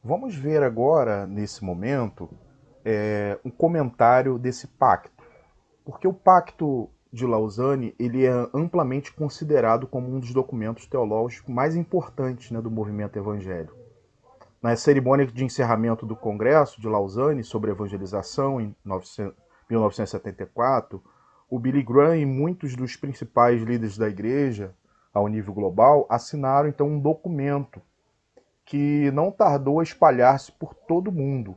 Vamos ver agora, nesse momento, um comentário desse pacto. Porque o Pacto de Lausanne ele é amplamente considerado como um dos documentos teológicos mais importantes, né, do movimento evangélico. Na cerimônia de encerramento do Congresso de Lausanne sobre evangelização, em 1974, o Billy Graham e muitos dos principais líderes da igreja, ao nível global, assinaram então um documento que não tardou a espalhar-se por todo o mundo.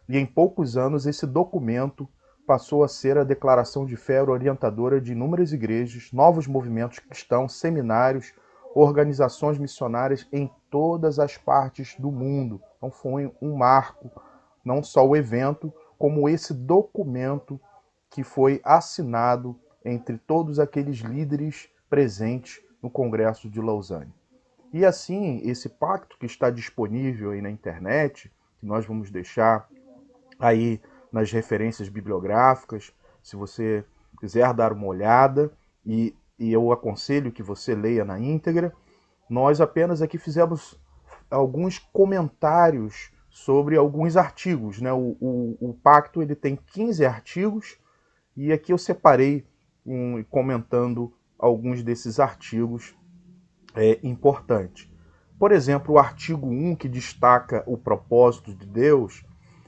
E em poucos anos esse documento passou a ser a declaração de fé orientadora de inúmeras igrejas, novos movimentos cristãos, seminários, organizações missionárias em todas as partes do mundo. Então foi um marco, não só o evento, como esse documento que foi assinado entre todos aqueles líderes presentes no Congresso de Lausanne. E assim, esse pacto que está disponível aí na internet, que nós vamos deixar aí nas referências bibliográficas, se você quiser dar uma olhada, e eu aconselho que você leia na íntegra. Nós apenas aqui fizemos alguns comentários sobre alguns artigos, né? O pacto ele tem 15 artigos, e aqui eu separei comentando alguns desses artigos importantes. Por exemplo, o artigo 1, que destaca o propósito de Deus.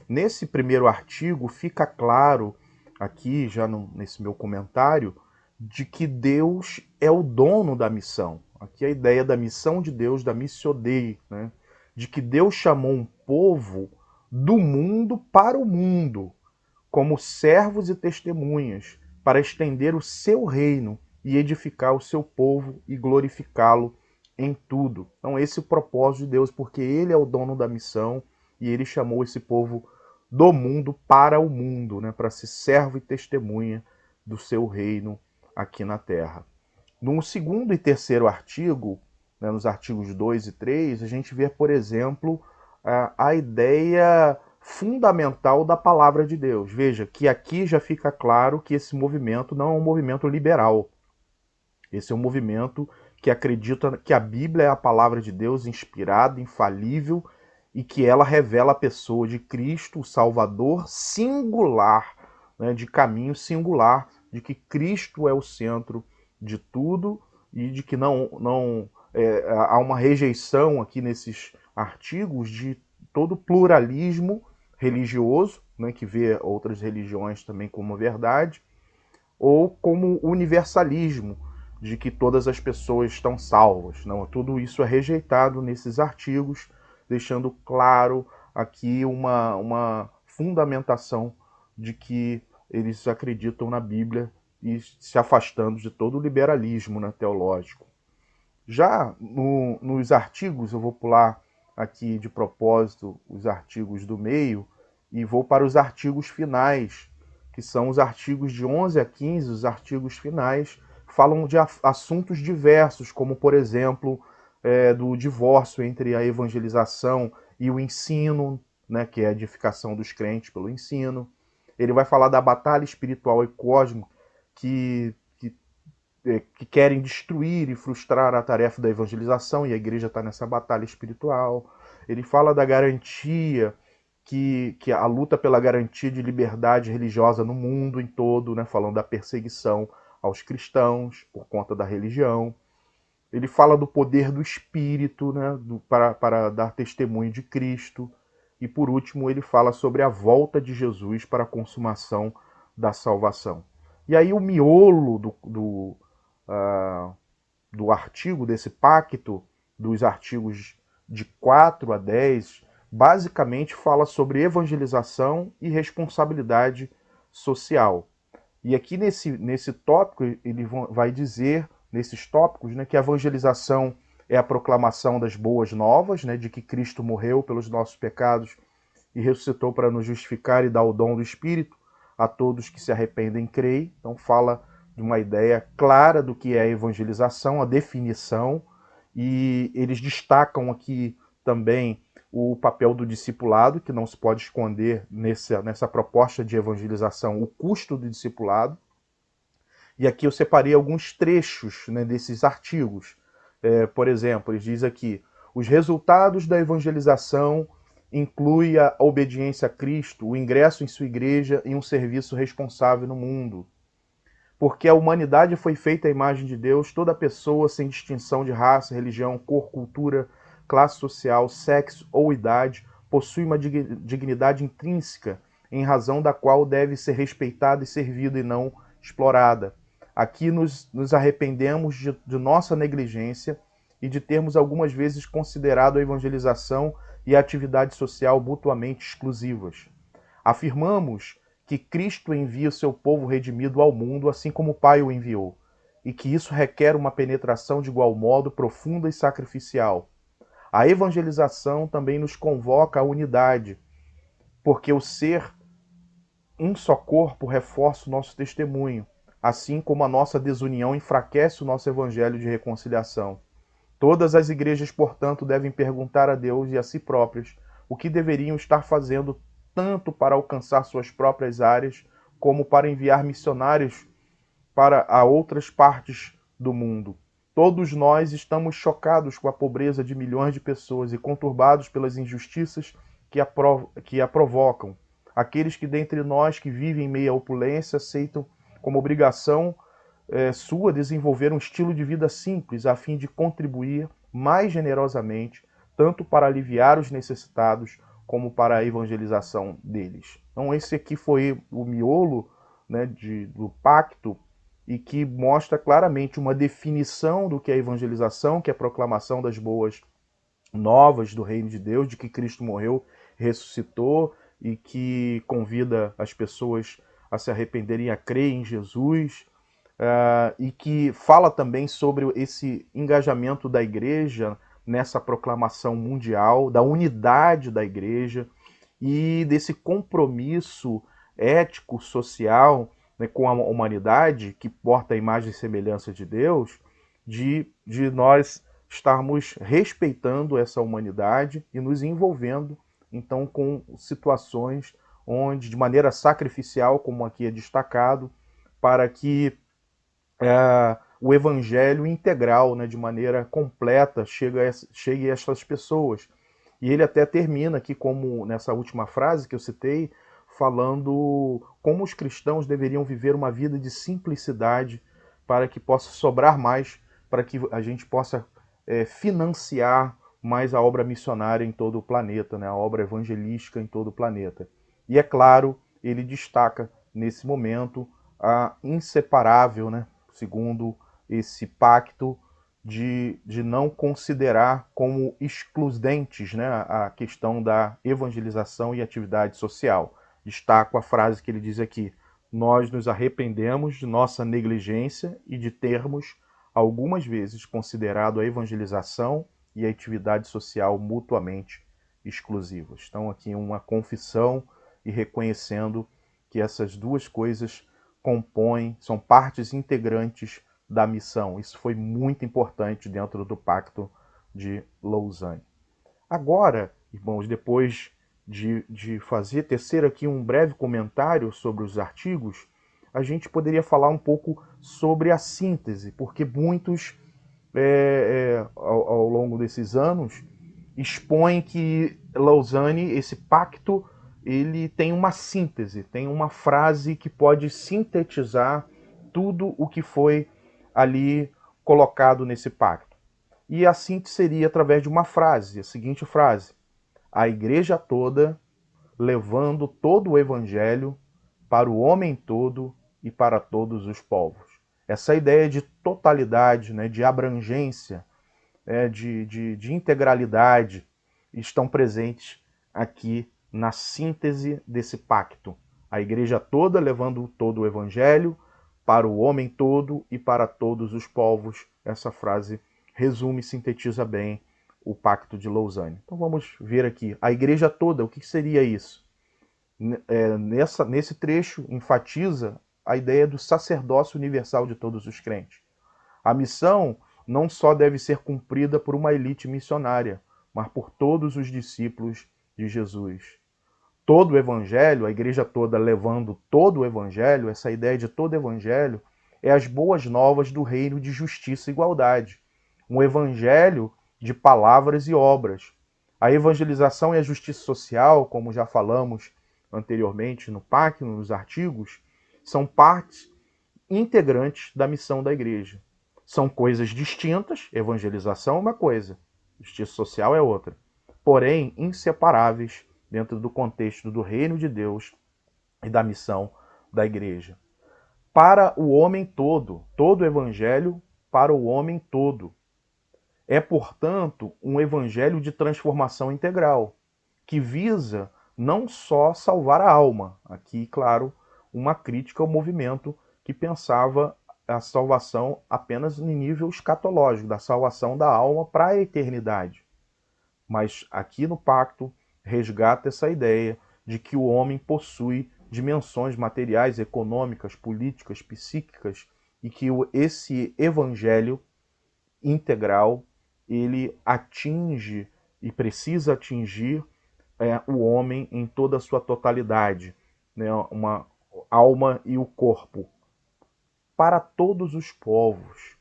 Nesse primeiro artigo fica claro, aqui já nesse meu comentário, de que Deus é o dono da missão. Aqui a ideia da missão de Deus, da missio Dei, né? De que Deus chamou um povo do mundo para o mundo, como servos e testemunhas, para estender o seu reino e edificar o seu povo e glorificá-lo em tudo. Então esse é o propósito de Deus, porque ele é o dono da missão e ele chamou esse povo do mundo para o mundo, né, para ser servo e testemunha do seu reino aqui na terra. No segundo e terceiro artigo, né, nos artigos 2 e 3, a gente vê, por exemplo, a ideia fundamental da palavra de Deus. Veja que aqui já fica claro que esse movimento não é um movimento liberal. Esse é um movimento que acredita que a Bíblia é a palavra de Deus inspirada, infalível, e que ela revela a pessoa de Cristo, o Salvador singular, né, de caminho singular, de que Cristo é o centro de tudo e de que não há uma rejeição aqui nesses artigos de todo pluralismo religioso, né, que vê outras religiões também como verdade, ou como universalismo, de que todas as pessoas estão salvas. Não, tudo isso é rejeitado nesses artigos, deixando claro aqui uma fundamentação de que eles acreditam na Bíblia e se afastando de todo o liberalismo, né, teológico. Já nos artigos, eu vou pular aqui de propósito os artigos do meio e vou para os artigos finais, que são os artigos de 11 a 15, os artigos finais, falam de assuntos diversos, como, por exemplo, do divórcio entre a evangelização e o ensino, né, que é a edificação dos crentes pelo ensino. Ele vai falar da batalha espiritual e cósmica que querem destruir e frustrar a tarefa da evangelização, e a igreja está nessa batalha espiritual. Ele fala da garantia, que a luta pela garantia de liberdade religiosa no mundo em todo, né, falando da perseguição aos cristãos por conta da religião. Ele fala do poder do Espírito, né, para dar testemunho de Cristo. E por último, ele fala sobre a volta de Jesus para a consumação da salvação. E aí o miolo do artigo, desse pacto, dos artigos de 4 a 10, basicamente fala sobre evangelização e responsabilidade social. E aqui nesse tópico, ele vai dizer, nesses tópicos, né, que a evangelização é a proclamação das boas novas, né, de que Cristo morreu pelos nossos pecados e ressuscitou para nos justificar e dar o dom do Espírito a todos que se arrependem e creem. Então fala de uma ideia clara do que é a evangelização, a definição, e eles destacam aqui também o papel do discipulado, que não se pode esconder nessa proposta de evangelização, o custo do discipulado. E aqui eu separei alguns trechos, né, desses artigos. Por exemplo, eles dizem aqui, os resultados da evangelização inclui a obediência a Cristo, o ingresso em sua igreja e um serviço responsável no mundo. Porque a humanidade foi feita à imagem de Deus, toda pessoa, sem distinção de raça, religião, cor, cultura, classe social, sexo ou idade, possui uma dignidade intrínseca, em razão da qual deve ser respeitada e servida e não explorada. Aqui nos arrependemos de nossa negligência e de termos algumas vezes considerado a evangelização e a atividade social mutuamente exclusivas. Afirmamos que Cristo envia o seu povo redimido ao mundo, assim como o Pai o enviou, e que isso requer uma penetração de igual modo profunda e sacrificial. A evangelização também nos convoca à unidade, porque o ser um só corpo reforça o nosso testemunho, assim como a nossa desunião enfraquece o nosso evangelho de reconciliação. Todas as igrejas, portanto, devem perguntar a Deus e a si próprias o que deveriam estar fazendo tanto para alcançar suas próprias áreas, como para enviar missionários para a outras partes do mundo. Todos nós estamos chocados com a pobreza de milhões de pessoas e conturbados pelas injustiças que a provocam. Aqueles que dentre nós que vivem em meio à opulência aceitam como obrigação sua desenvolver um estilo de vida simples a fim de contribuir mais generosamente, tanto para aliviar os necessitados como para a evangelização deles. Então esse aqui foi o miolo, né, do pacto, e que mostra claramente uma definição do que é evangelização, que é a proclamação das boas novas do reino de Deus, de que Cristo morreu, ressuscitou e que convida as pessoas a se arrependerem e a crer em Jesus, e que fala também sobre esse engajamento da igreja nessa proclamação mundial, da unidade da igreja e desse compromisso ético, social, né, com a humanidade, que porta a imagem e semelhança de Deus, de nós estarmos respeitando essa humanidade e nos envolvendo, então, com situações onde, de maneira sacrificial, como aqui é destacado, para que o evangelho integral, né, de maneira completa, chegue a essas pessoas. E ele até termina aqui, como nessa última frase que eu citei, falando como os cristãos deveriam viver uma vida de simplicidade para que possa sobrar mais, para que a gente possa financiar mais a obra missionária em todo o planeta, né, a obra evangelística em todo o planeta. E é claro, ele destaca nesse momento a inseparável, né, segundo esse pacto, de não considerar como excludentes, né, a questão da evangelização e atividade social. Destaco a frase que ele diz aqui: nós nos arrependemos de nossa negligência e de termos algumas vezes considerado a evangelização e a atividade social mutuamente exclusivas. Então aqui uma confissão e reconhecendo que essas duas coisas compõem, são partes integrantes da missão. Isso foi muito importante dentro do Pacto de Lausanne. Agora, irmãos, depois de tecer aqui um breve comentário sobre os artigos, a gente poderia falar um pouco sobre a síntese, porque muitos, ao longo desses anos, expõem que Lausanne, esse pacto, ele tem uma síntese, tem uma frase que pode sintetizar tudo o que foi ali colocado nesse pacto. E a síntese seria através de uma frase, a seguinte frase: a igreja toda levando todo o evangelho para o homem todo e para todos os povos. Essa ideia de totalidade, né, de abrangência, de integralidade, estão presentes aqui na síntese desse pacto. A igreja toda levando todo o evangelho para o homem todo e para todos os povos. Essa frase resume e sintetiza bem o Pacto de Lausanne. Então vamos ver aqui. A igreja toda, o que seria isso? Nesse trecho, enfatiza a ideia do sacerdócio universal de todos os crentes. A missão não só deve ser cumprida por uma elite missionária, mas por todos os discípulos de Jesus. Todo o evangelho, a igreja toda levando todo o evangelho, essa ideia de todo o evangelho, é as boas novas do reino de justiça e igualdade. Um evangelho de palavras e obras. A evangelização e a justiça social, como já falamos anteriormente no PAC, nos artigos, são partes integrantes da missão da igreja. São coisas distintas, evangelização é uma coisa, justiça social é outra, porém inseparáveis dentro do contexto do reino de Deus e da missão da igreja. Para o homem todo, todo o evangelho para o homem todo. É, portanto, um evangelho de transformação integral, que visa não só salvar a alma, aqui, claro, uma crítica ao movimento que pensava a salvação apenas em nível escatológico, da salvação da alma para a eternidade. Mas aqui no pacto resgata essa ideia de que o homem possui dimensões materiais, econômicas, políticas, psíquicas, e que esse evangelho integral ele atinge e precisa atingir o homem em toda a sua totalidade, né? Uma alma e o corpo, para todos os povos.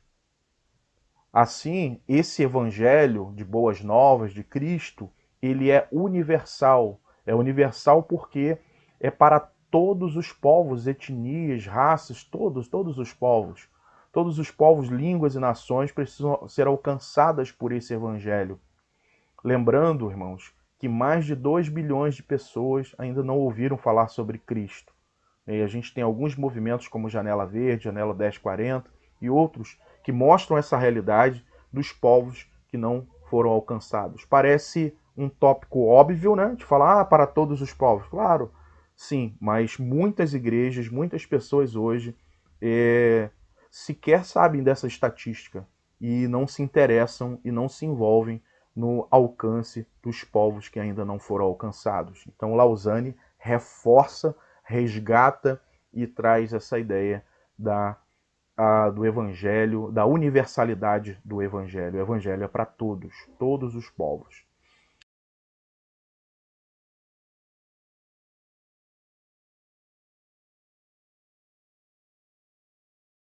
Assim, esse evangelho de boas novas de Cristo, ele é universal. É universal porque é para todos os povos, etnias, raças, todos os povos. Todos os povos, línguas e nações precisam ser alcançadas por esse evangelho. Lembrando, irmãos, que mais de 2 bilhões de pessoas ainda não ouviram falar sobre Cristo. E a gente tem alguns movimentos como Janela Verde, Janela 1040 e outros que mostram essa realidade dos povos que não foram alcançados. Parece um tópico óbvio, né? De falar, para todos os povos. Claro, sim, mas muitas igrejas, muitas pessoas hoje sequer sabem dessa estatística e não se interessam e não se envolvem no alcance dos povos que ainda não foram alcançados. Então, Lausanne reforça, resgata e traz essa ideia do evangelho, da universalidade do evangelho. O evangelho é para todos, todos os povos.